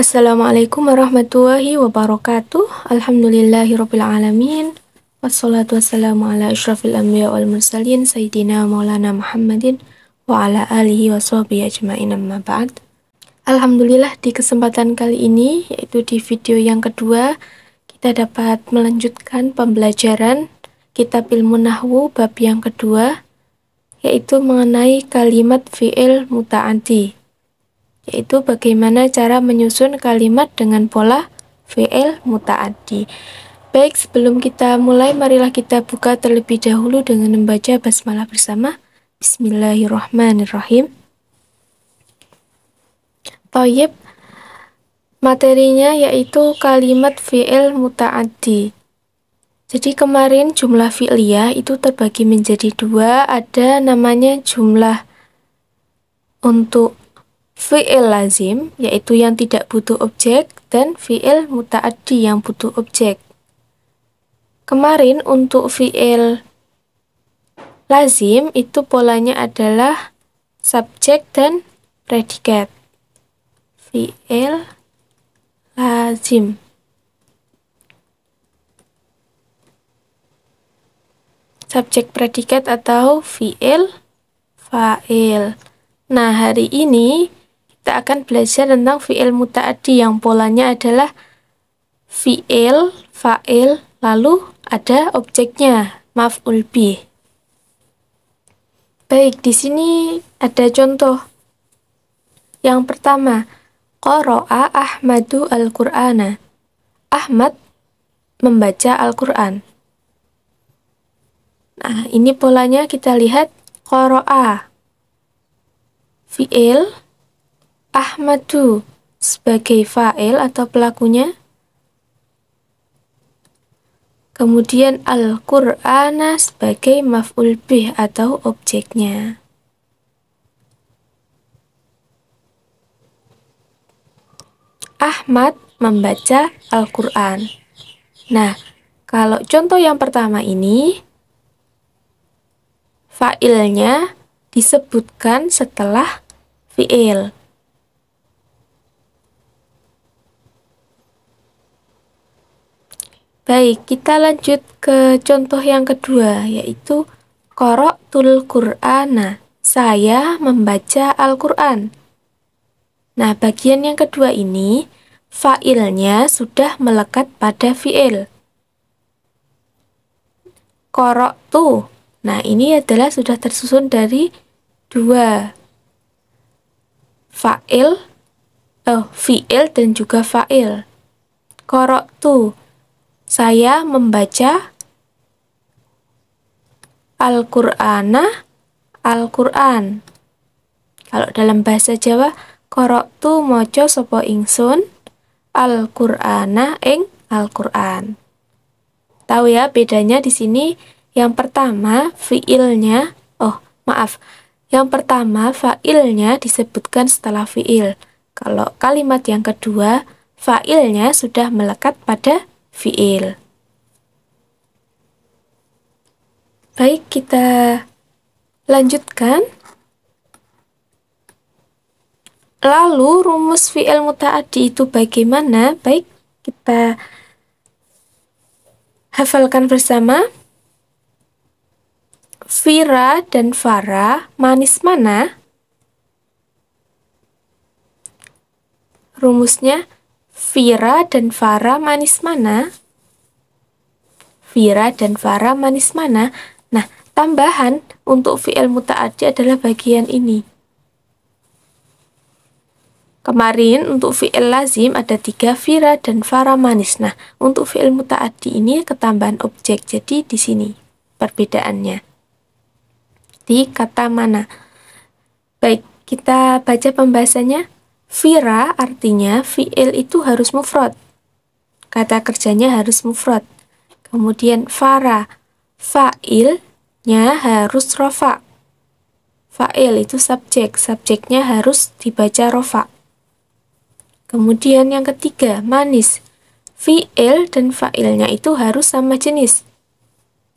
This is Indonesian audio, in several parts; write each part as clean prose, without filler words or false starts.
Assalamualaikum warahmatullahi wabarakatuh. Alhamdulillahirrabbilalamin. Wassalatu wassalamu ala asyrafil anbiya wal mursalin Sayyidina Maulana Muhammadin wa ala alihi wa sahbihi ajma'in amma ba'd. Alhamdulillah, di kesempatan kali ini, yaitu di video yang kedua, kita dapat melanjutkan pembelajaran Kitab Ilmu Nahwu bab yang kedua, yaitu mengenai kalimat fi'il muta'addi, yaitu bagaimana cara menyusun kalimat dengan pola fi'il muta'addi. Baik, sebelum kita mulai, marilah kita buka terlebih dahulu dengan membaca basmalah bersama. Bismillahirrahmanirrahim. Thayyib, materinya yaitu kalimat fi'il muta'addi. Jadi kemarin jumlah fi'liyah itu terbagi menjadi dua, ada namanya jumlah untuk fi'il lazim, yaitu yang tidak butuh objek, dan fi'il muta'addi yang butuh objek. Kemarin untuk fi'il lazim itu polanya adalah subjek dan predikat. Fi'il lazim. Subjek predikat atau fi'il fa'il. Nah, hari ini kita akan belajar tentang fi'il muta'addi yang polanya adalah fi'il, fa'il, lalu ada objeknya, maf'ul bih. Baik, di sini ada contoh. Yang pertama, qara'a Ahmadu al-Qur'ana. Ahmad membaca Al-Qur'an. Nah, ini polanya kita lihat qara'a. Fi'il, Ahmadu sebagai fa'il atau pelakunya, kemudian Al-Qur'ana sebagai maf'ul bih atau objeknya. Ahmad membaca Al-Qur'an. Nah, kalau contoh yang pertama ini, fa'ilnya disebutkan setelah fi'il. Baik, kita lanjut ke contoh yang kedua, yaitu qara'tul Qur'ana. Saya membaca Al-Qur'an. Nah, bagian yang kedua ini, fa'ilnya sudah melekat pada fi'il. Qara'tu. Nah, ini adalah sudah tersusun dari dua fi'il dan juga fa'il. Qara'tu, saya membaca Al-Qur'ana, Al-Qur'an. Kalau dalam bahasa Jawa, qara'tu moco sapa ingsun Al-Qur'ana ing Al-Qur'an. Tahu ya bedanya di sini? Yang pertama fa'ilnya disebutkan setelah fi'il. Kalau kalimat yang kedua, fa'ilnya sudah melekat pada fi'il. Baik, kita lanjutkan. Lalu rumus fi'il muta'addi itu bagaimana? Baik, kita hafalkan bersama. Fira dan Farah manis mana? Rumusnya, Fira dan Farah manis mana? Fira dan Farah manis mana? Nah, tambahan untuk fi'il muta'addi adalah bagian ini. Kemarin untuk fi'il lazim ada 3, Fira dan Farah manis. Nah, untuk fi'il muta'addi ini ketambahan objek. Jadi di sini perbedaannya. Di kata mana. Baik, kita baca pembahasannya. Fira artinya fi'il itu harus mufrad. Kata kerjanya harus mufrad. Kemudian Farah, fa'ilnya harus rofa. Fa'il itu subjek, subjeknya harus dibaca rofa. Kemudian yang ketiga, manis. Fi'il dan fa'ilnya itu harus sama jenis.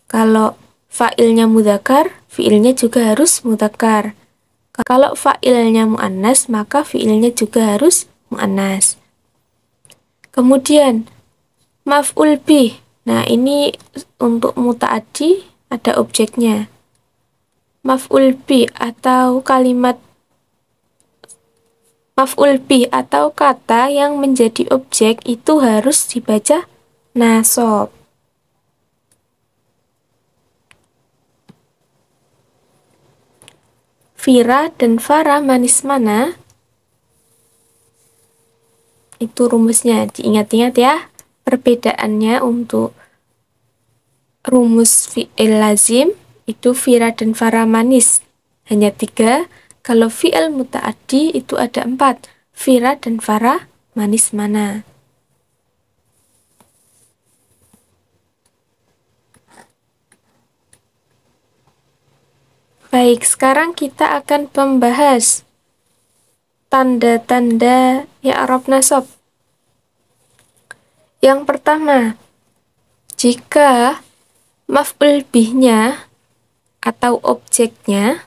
Kalau fa'ilnya mudzakkar, fi'ilnya juga harus mudzakkar. Kalau fa'ilnya mu'annas, maka fi'ilnya juga harus mu'annas. Kemudian maf'ul bih. Nah, ini untuk muta'addi ada objeknya. Maf'ul bih atau kalimat maf'ul bih atau kata yang menjadi objek itu harus dibaca nasab. Fira dan Farah manis mana? Itu rumusnya, diingat-ingat ya. Perbedaannya untuk rumus fi'il lazim itu Fira dan Farah manis. Hanya 3. Kalau fi'il muta'addi itu ada 4. Fira dan Farah manis mana? Baik, sekarang kita akan membahas tanda-tanda i'rab nasab. Yang pertama, jika maf'ul bihnya atau objeknya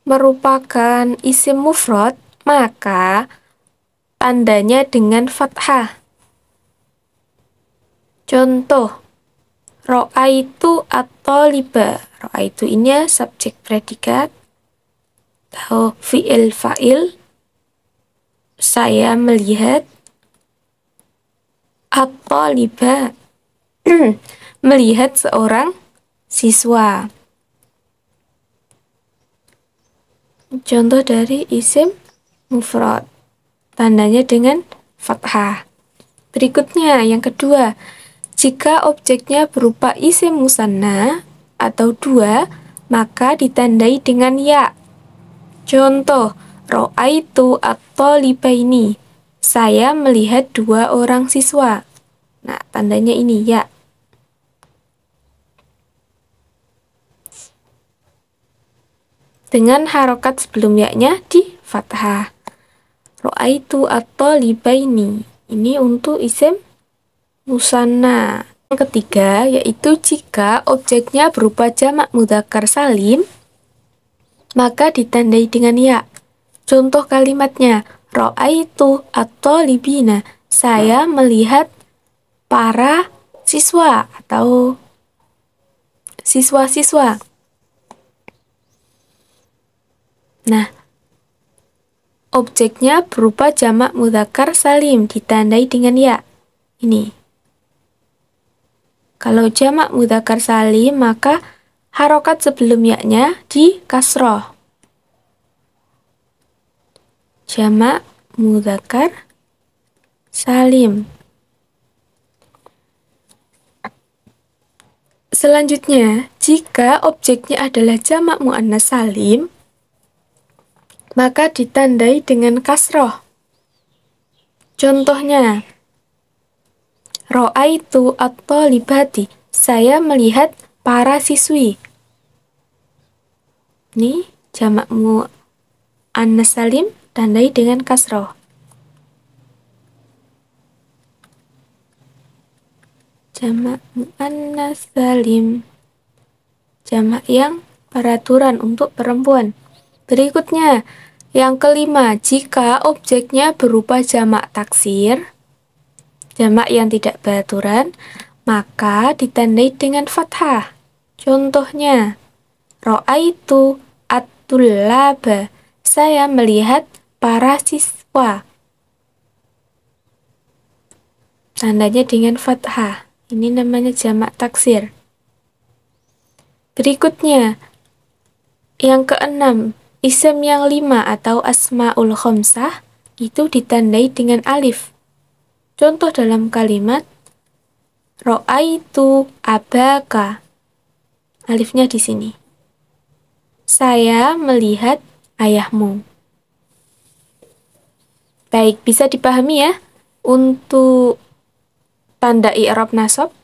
merupakan isim mufrad, maka tandanya dengan fathah. Contoh, ro'aitu at-thaliba. Ro'aitu ini subjek predikat atau fi'il fa'il. Saya melihat at-thaliba. Melihat seorang siswa. Contoh dari isim mufrad. Tandanya dengan fathah. Berikutnya, yang kedua, jika objeknya berupa isim musanna atau 2, maka ditandai dengan ya. Contoh, ro'aitu at-thalibaini. Saya melihat 2 orang siswa. Nah, tandanya ini ya. Dengan harokat sebelum ya-nya di fathah. Ro'aitu at-thalibaini. Ini untuk isim musanna. Yang ketiga, yaitu jika objeknya berupa jamak mudzakkar salim, maka ditandai dengan ya. Contoh kalimatnya, ro'aitu at-thalibina. Saya melihat para siswa atau siswa-siswa. Nah, objeknya berupa jamak mudzakkar salim, ditandai dengan ya. Ini. Kalau jamak mudzakkar salim, maka harokat sebelum ya-nya di kasroh. Jamak mudzakkar salim. Selanjutnya, jika objeknya adalah jamak muannas salim, maka ditandai dengan kasroh. Contohnya, ro'aitu at-thalibati. Saya melihat para siswi. Ini jamak muannas salim, tandai dengan kasroh. Jamak muannas salim. Jamak yang peraturan untuk perempuan. Berikutnya, yang kelima, jika objeknya berupa jamak taksir, jamak yang tidak beraturan, maka ditandai dengan fathah. Contohnya, ro'aitu at-tullaba. Saya melihat para siswa. Tandanya dengan fathah. Ini namanya jamak taksir. Berikutnya, yang keenam, isim yang 5 atau asma'ul khamsah itu ditandai dengan alif. Contoh dalam kalimat, ro'aitu abaka. Alifnya di sini. Saya melihat ayahmu. Baik, bisa dipahami ya untuk tanda i'rab nasab.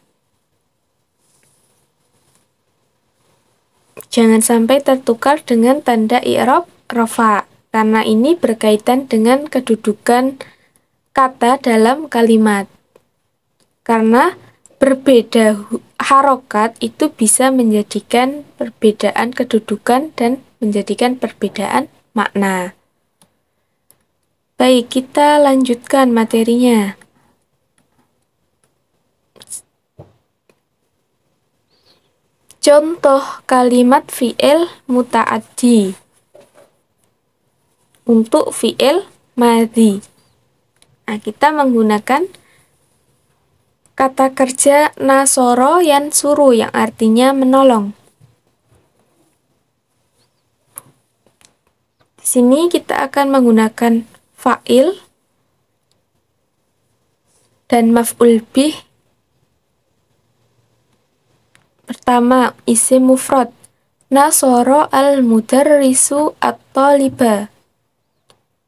Jangan sampai tertukar dengan tanda i'rab rafa, karena ini berkaitan dengan kedudukan kata dalam kalimat. Karena berbeda harokat itu bisa menjadikan perbedaan kedudukan dan menjadikan perbedaan makna. Baik, kita lanjutkan materinya. Contoh kalimat fi'il muta'addi untuk fi'il madhi. Nah, kita menggunakan kata kerja nasoro yansuru yang artinya menolong. Di sini kita akan menggunakan fa'il dan maf'ul bih. Pertama, isim mufrad. Nasoro al-mudarrisu at-taliba.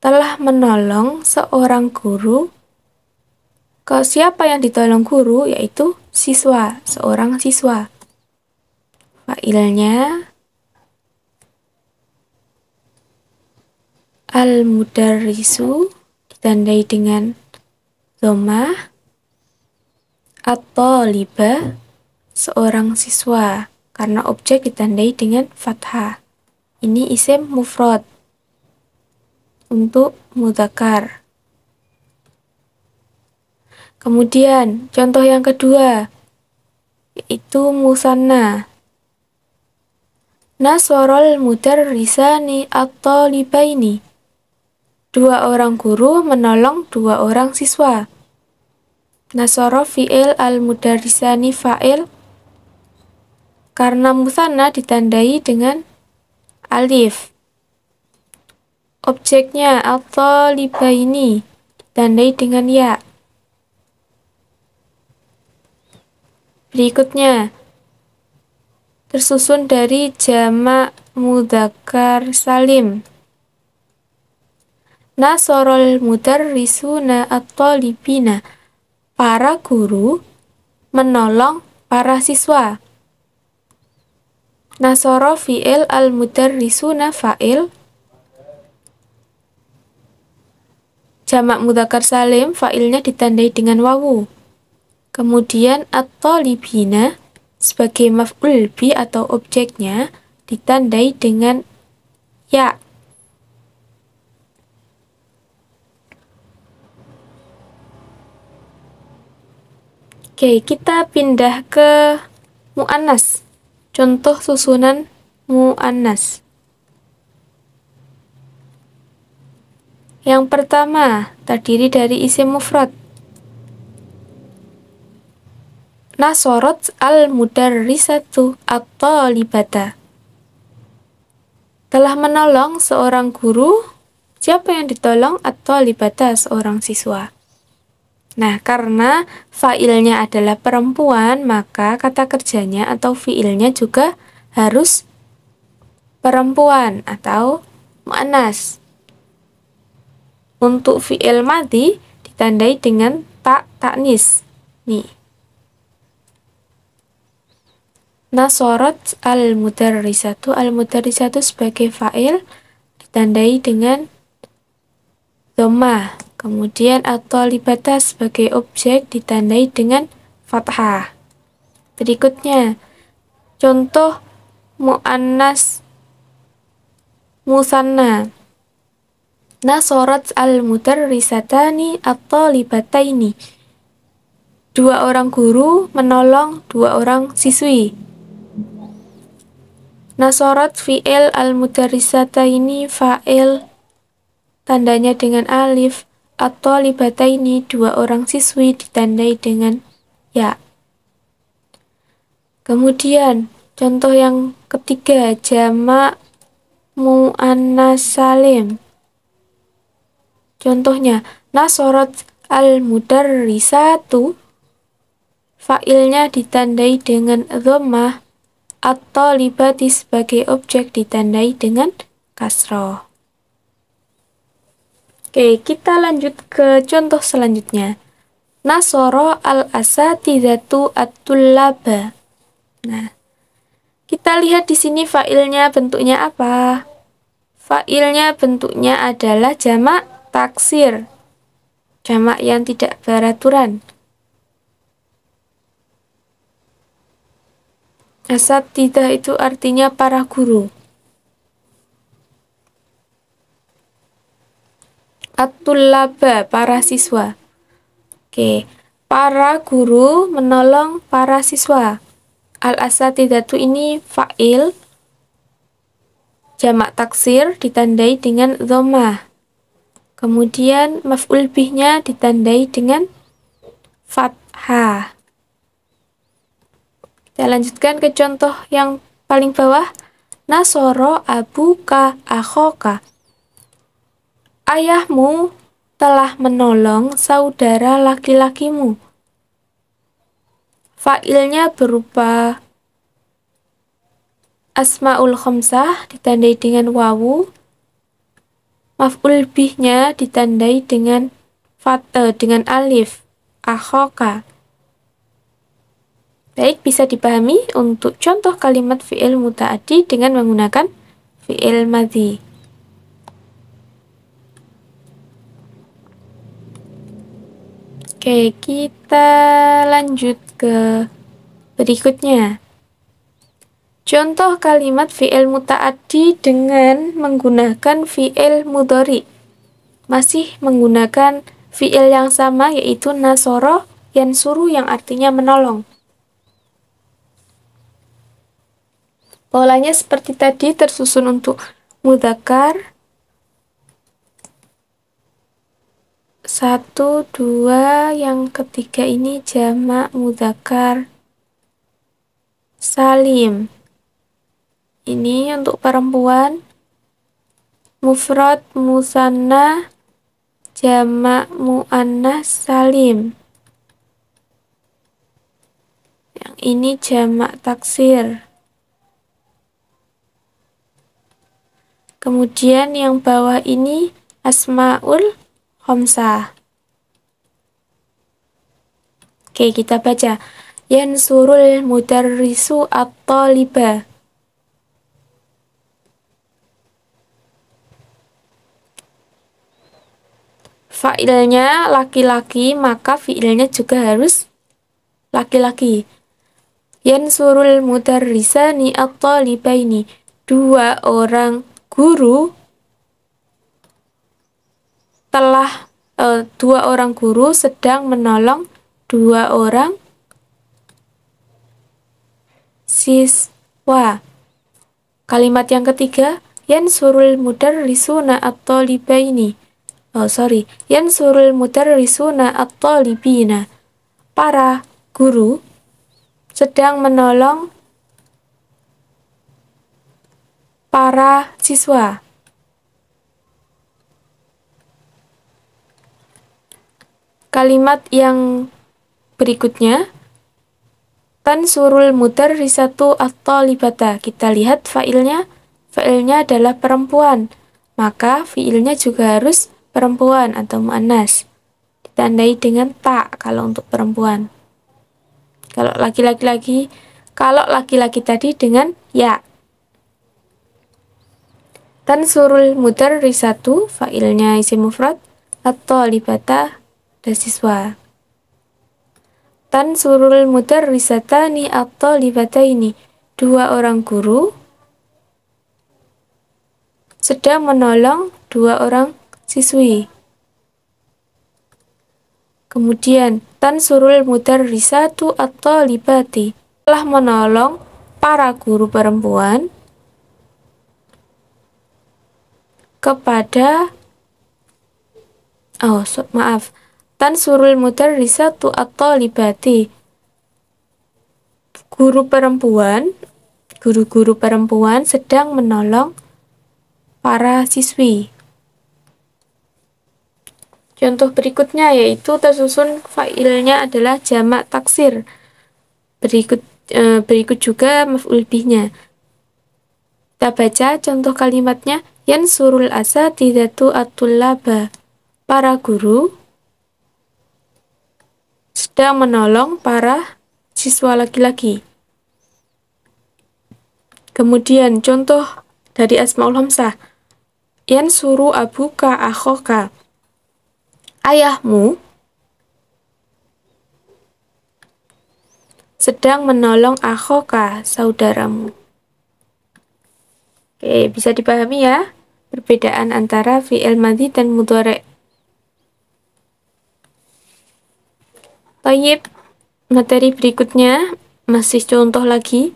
Telah menolong seorang guru. Ke siapa yang ditolong guru? Yaitu siswa, seorang siswa. Fa'ilnya al-mudarrisu ditandai dengan dhammah. At-taliba seorang siswa, karena objek ditandai dengan fathah. Ini isim mufrad untuk mudzakkar. Kemudian contoh yang kedua yaitu musanna. Nasarul mudarrisani at-talibaini. Dua orang guru menolong dua orang siswa. Nasara fi'il al-mudarrisani fa'il. Karena musanna ditandai dengan alif. Objeknya at-talibaini ditandai dengan ya. Berikutnya tersusun dari jamak mudzakkar salim. Nasarul mudarrisuna at-talibina. Para guru menolong para siswa. Nasara fi'il al-mudarrisuna fa'il. Jamak mudzakkar salim fa'ilnya ditandai dengan wawu. Kemudian at-talibina sebagai maf'ul bi atau objeknya ditandai dengan ya. Oke, kita pindah ke mu'annas. Contoh susunan mu'annas. Yang pertama, terdiri dari isim mufrad. Nasorot al-mudarrisatu at-talibata. Telah menolong seorang guru. Siapa yang ditolong? At-talibata, seorang siswa. Nah, karena fa'ilnya adalah perempuan, maka kata kerjanya atau fi'ilnya juga harus perempuan atau mu'annas. Untuk fi'il madhi ditandai dengan ta ta'nis. Nih. Nasorot al-mudarrisatu. Al-mudarrisatu sebagai fa'il ditandai dengan dhammah. Kemudian at-talibata sebagai objek ditandai dengan fathah. Berikutnya, contoh mu'annas musanna. Nasorat al-mudarrisatani at-talibataini. Dua orang guru menolong dua orang siswi. Nasorat fi'il al-mudarrisataini fa'il. Tandanya dengan alif. At-talibataini dua orang siswi ditandai dengan ya. Kemudian contoh yang ketiga, jamak mu'annas salim. Contohnya nasorat al-mudarrisatu. Fa'ilnya ditandai dengan dhammah. At-talibati sebagai objek ditandai dengan kasroh. Oke, kita lanjut ke contoh selanjutnya. Nasoro al-asatidatu at-tullaba. Nah, kita lihat di sini fa'ilnya bentuknya apa? Fa'ilnya bentuknya adalah jamak taksir. Jamak yang tidak beraturan. Asatidah itu artinya para guru. At-tullaba, para siswa. Oke, para guru menolong para siswa. Al-asatidatu ini fa'il, jamak taksir ditandai dengan dhammah. Kemudian maf'ul bihnya ditandai dengan fathah. Kita lanjutkan ke contoh yang paling bawah. Nasoro abuka akhoka. Ayahmu telah menolong saudara laki-lakimu. Fa'ilnya berupa asmaul khamsah ditandai dengan wawu. Maf'ul bihnya ditandai dengan dengan alif, akhoka. Baik, bisa dipahami untuk contoh kalimat fi'il muta'addi dengan menggunakan fi'il madhi. Oke, kita lanjut ke berikutnya. Contoh kalimat fi'il muta'addi dengan menggunakan fi'il mudhari. Masih menggunakan fi'il yang sama, yaitu nasoro yansuru yang artinya menolong. Polanya seperti tadi, tersusun untuk mudzakkar 1, 2, yang ketiga ini jamak mudzakkar salim. Ini untuk perempuan, mufrad musanna jamak muannas salim. Yang ini jamak taksir. Kemudian yang bawah ini asmaul khamsah. Oke, kita baca. Yansurul mudarrisu at-taliba. Fa'ilnya laki-laki, maka fi'ilnya juga harus laki-laki. Yansurul mudarrisani at-talibaini. Dua orang guru sedang menolong dua orang siswa. Kalimat yang ketiga, yansurul mudarrisuna at-talibaini. Yansurul mudarrisuna at-talibina. Para guru sedang menolong para siswa. Kalimat yang berikutnya, tansurul mudarrisatu at-talibata. Kita lihat fa'ilnya adalah perempuan, maka fi'ilnya juga harus perempuan atau muannas. Ditandai dengan ta kalau untuk perempuan. Kalau laki-laki tadi dengan ya. Tansurul mudarrisatu, fa'ilnya isim mufrad, at-talibata, dan siswa. Tansurul mudarrisatani at-talibataini. Dua orang guru sedang menolong dua orang siswi. Kemudian tansurul mudarrisatu at-talibati, telah menolong para guru perempuan kepada tansurul mudarrisatu at-talibati, guru-guru perempuan sedang menolong para siswi. Contoh berikutnya yaitu tersusun fa'ilnya adalah jamak taksir. Berikut juga maf'ul bihnya. Kita baca contoh kalimatnya. Yansurul asatidatu at-tullaba. Para guru sedang menolong para siswa laki-laki. Kemudian contoh dari asmaul khamsah. Yansuru abuka akhoka. Ayahmu sedang menolong akhoka, saudaramu. Oke, bisa dipahami ya perbedaan antara fi'il madhi dan mudhari'. Tayyib, materi berikutnya masih contoh lagi.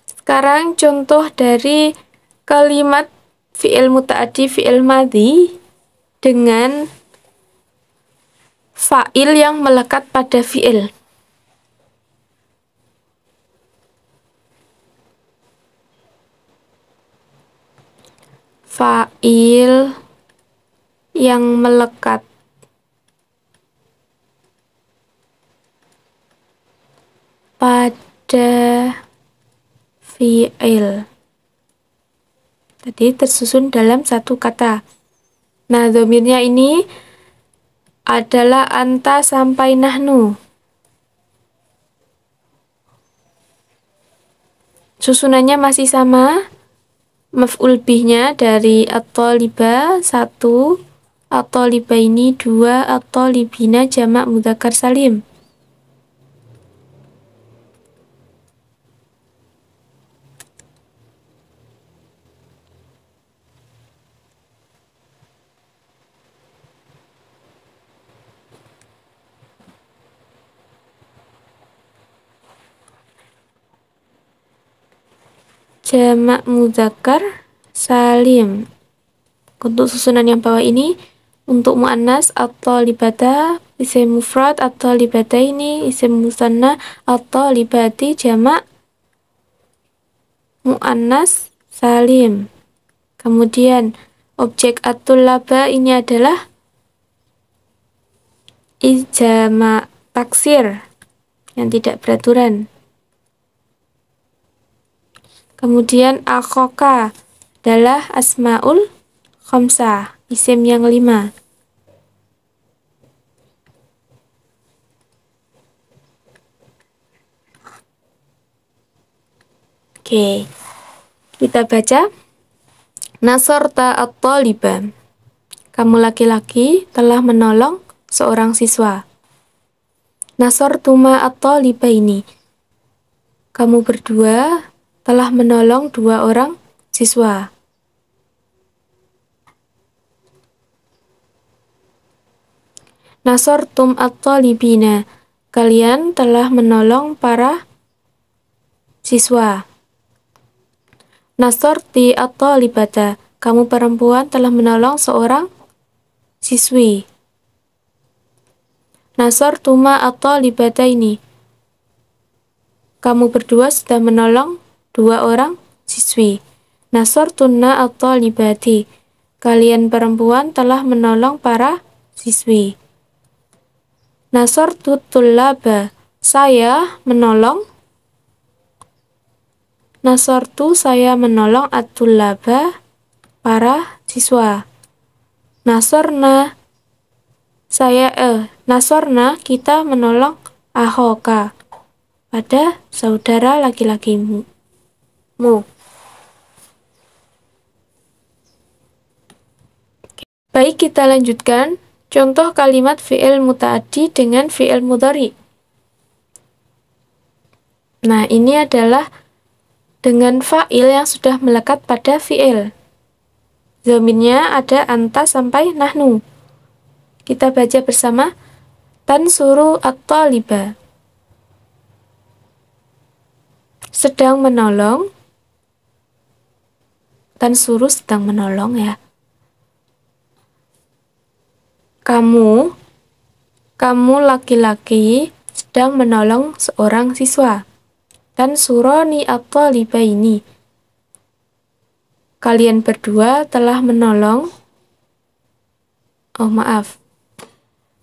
Sekarang contoh dari kalimat fi'il muta'addi fi'il madhi dengan fa'il yang melekat pada fi'il. Fa'il yang melekat pada fi'il. Tadi tersusun dalam satu kata. Nah, dhamirnya ini adalah anta sampai nahnu. Susunannya masih sama. Maf'ul bihnya dari at-thaliba 1, at-thalibaini 2, at-thalibina jamak mudzakkar salim. Jamak mudzakkar salim. Untuk susunan yang bawah ini, untuk muannas at-talibata, isim mufrad at-talibataini, isim musanna at-talibati, jamak muannas salim. Kemudian objek at-tullaba ini adalah jamak taksir yang tidak beraturan. Kemudian akhoka adalah asmaul khamsah, isim yang 5. Oke, kita baca. Nasarta at-taliba. Kamu laki-laki telah menolong seorang siswa. Nasartuma at-talibaini. Kamu berdua telah menolong 2 orang siswa. Nasartum at-talibina. Kalian telah menolong para siswa. Nasarti at-talibata. Kamu perempuan telah menolong seorang siswi. Nasartuma at-talibataini. Kamu berdua sudah menolong 2 orang siswi. Nasartunna at-talibati. Kalian perempuan telah menolong para siswi. Nasartut tullaba. Saya menolong. Nasartu, saya menolong at-tullaba, para siswa. Nasarna, Nasarna, kita menolong ahoka, pada saudara laki-lakimu. Baik, kita lanjutkan. Contoh kalimat fi'il muta'addi dengan fi'il mudhari. Nah, ini adalah dengan fa'il yang sudah melekat pada fi'il. Dhamirnya ada anta sampai nahnu. Kita baca bersama. Tansuru at-taliba. Sedang menolong. Tansuru sedang menolong ya. Kamu laki-laki sedang menolong seorang siswa. Tansuroni at-talibaini. Kalian berdua telah menolong.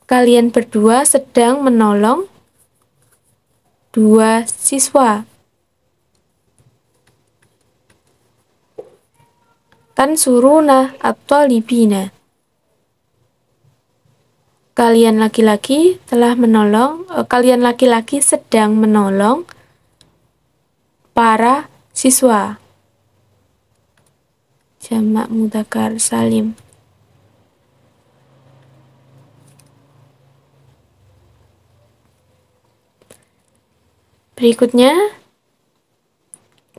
Kalian berdua sedang menolong 2 siswa. Tansuruna at-talibina. Kalian laki-laki sedang menolong para siswa. Jamak mudzakkar salim. Berikutnya,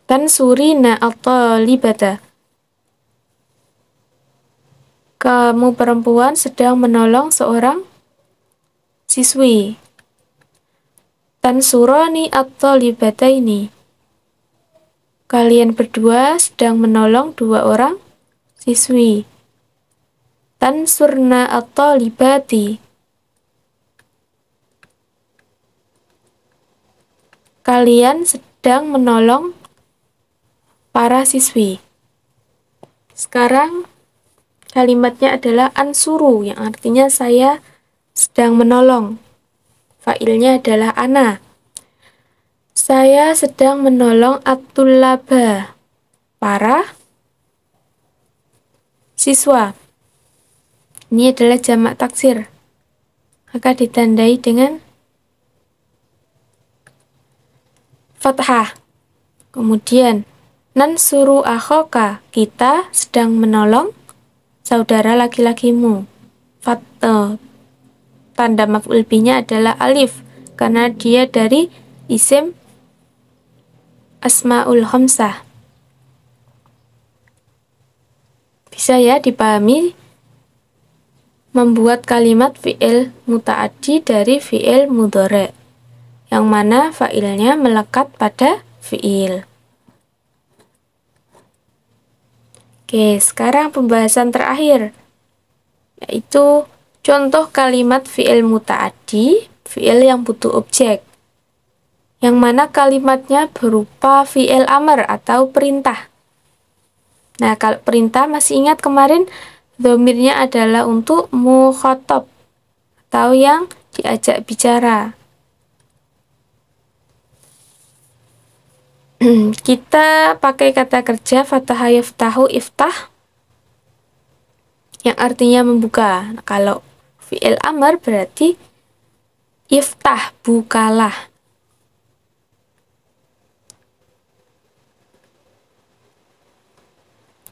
tansurina at-talibata. Kamu perempuan sedang menolong seorang siswi. Tansurani at-talibataini. Kalian berdua sedang menolong 2 orang siswi. Tansurna at-talibati. Kalian sedang menolong para siswi. Sekarang kalimatnya adalah ansuru, yang artinya saya sedang menolong. Fa'ilnya adalah ana. Saya sedang menolong at-tullaba, para siswa. Ini adalah jamak taksir, maka ditandai dengan fathah. Kemudian nansuru akhoka, kita sedang menolong saudara laki-lakimu. Tanda maf'ul bihnya adalah alif karena dia dari isim asmaul khamsah. Bisa ya dipahami membuat kalimat fi'il muta'addi dari fi'il mudhari', yang mana fa'ilnya melekat pada fi'il. Oke, sekarang pembahasan terakhir, yaitu contoh kalimat fi'il muta'addi, fi'il yang butuh objek, yang mana kalimatnya berupa fi'il amr atau perintah. Nah, kalau perintah masih ingat kemarin dhamirnya adalah untuk mukhatab atau yang diajak bicara. Kita pakai kata kerja fataha yaftahu iftah, yang artinya membuka. Nah, kalau fi'il amr berarti iftah, bukalah.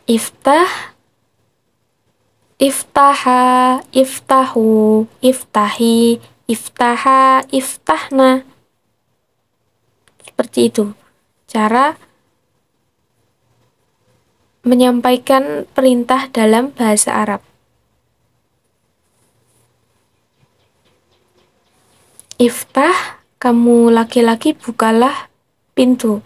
Iftah, iftaha, iftahu, iftahi, iftaha, iftahna. Seperti itu cara menyampaikan perintah dalam bahasa Arab. Iftah, kamu laki-laki bukalah pintu.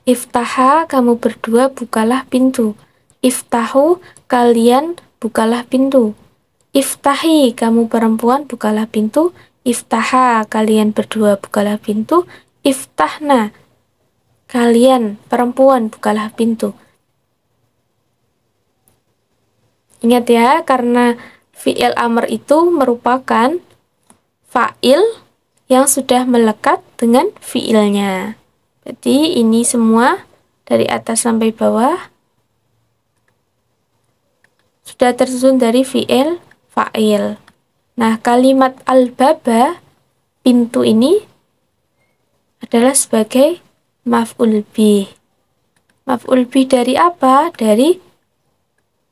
Iftaha, kamu berdua bukalah pintu. Iftahu, kalian bukalah pintu. Iftahi, kamu perempuan bukalah pintu. Iftaha, kalian berdua bukalah pintu. Iftahna, kalian perempuan bukalah pintu. Ingat ya, karena fi'il amr itu merupakan fa'il yang sudah melekat dengan fi'ilnya. Jadi ini semua dari atas sampai bawah sudah tersusun dari fi'il fa'il. Nah, kalimat al-baba, pintu, ini adalah sebagai maf'ul bih. Maf'ul bih dari apa? Dari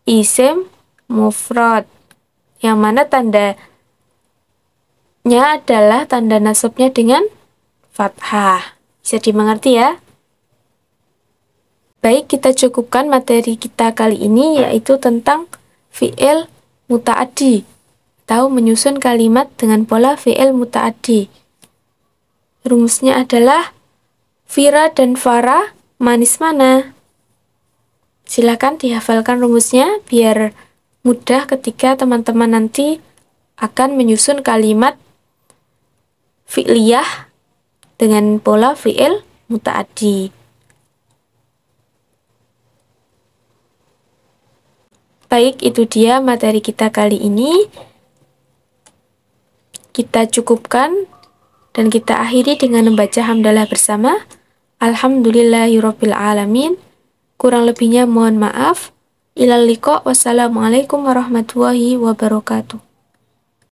isim mufrad, yang mana tandanya adalah tanda nasabnya dengan fathah. Bisa dimengerti ya? Baik, kita cukupkan materi kita kali ini, yaitu tentang fi'il muta'addi atau menyusun kalimat dengan pola fi'il muta'addi. Rumusnya adalah Fira dan Farah manis mana? Silakan dihafalkan rumusnya biar mudah ketika teman-teman nanti akan menyusun kalimat fi'liyah dengan pola fi'il muta'addi. Baik, itu dia materi kita kali ini. Kita cukupkan dan kita akhiri dengan membaca hamdalah bersama. Alhamdulillahirabbil alamin. Kurang lebihnya mohon maaf. Ilal liqa, wassalamualaikum warahmatullahi wabarakatuh.